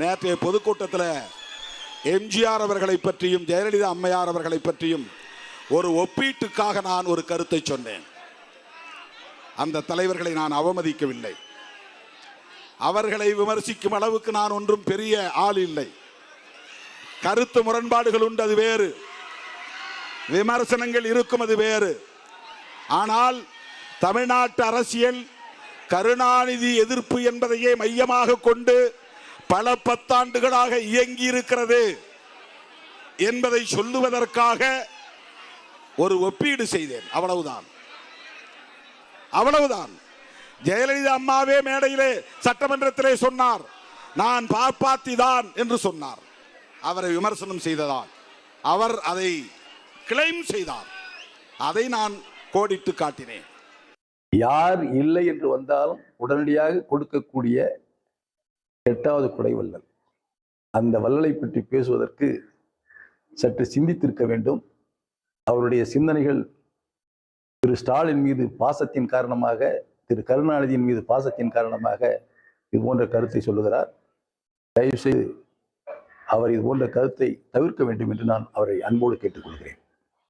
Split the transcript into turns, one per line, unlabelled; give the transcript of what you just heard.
நேற்றைய பொதுக்கூட்டத்தில் எம்ஜிஆர் அவர்களை பற்றியும் ஜெயலலிதா அம்மையார் அவர்களை பற்றியும் ஒரு ஒப்பீட்டுக்காக நான் ஒரு கருத்தை சொன்னேன். அந்த தலைவர்களை நான் அவமதிக்கவில்லை. அவர்களை விமர்சிக்கும் அளவுக்கு நான் ஒன்றும் பெரிய ஆள் இல்லை. கருத்து முரண்பாடுகள் உண்டு, அது வேறு. விமர்சனங்கள் இருக்கும், அது வேறு. ஆனால் தமிழ்நாட்டு அரசியல் கருணாநிதி எதிர்ப்பு என்பதையே மையமாக கொண்டு பல பத்தாண்டுகளாக இயங்கி இருக்கிறது என்பதை சொல்லுவதற்காக ஒரு ஒப்பீடு செய்தேன். அவ்வளவுதான். ஜெயலலிதா அம்மாவே மேடையிலே சட்டமன்றத்திலே சொன்னார், நான் பார்ப்பாத்தி தான் என்று சொன்னார். அவரை விமர்சனம் செய்ததால் அவர் அதை கிளைம் செய்தார். அதை நான் கோடிட்டு காட்டினேன்.
யார் இல்லை என்று வந்தாலும் உடனடியாக கொடுக்கக்கூடிய 8வது குடை வள்ளல். அந்த வள்ளலை பற்றி பேசுவதற்கு சற்று சிந்தித்திருக்க வேண்டும். அவருடைய சிந்தனைகள் திரு ஸ்டாலின் மீது பாசத்தின் காரணமாக, திரு கருணாநிதியின் மீது பாசத்தின் காரணமாக இது போன்ற கருத்தை சொல்லுகிறார். தயவு செய்து அவர் இது போன்ற கருத்தை தவிர்க்க வேண்டும் என்று நான் அவரை அன்போடு கேட்டுக்கொள்கிறேன்.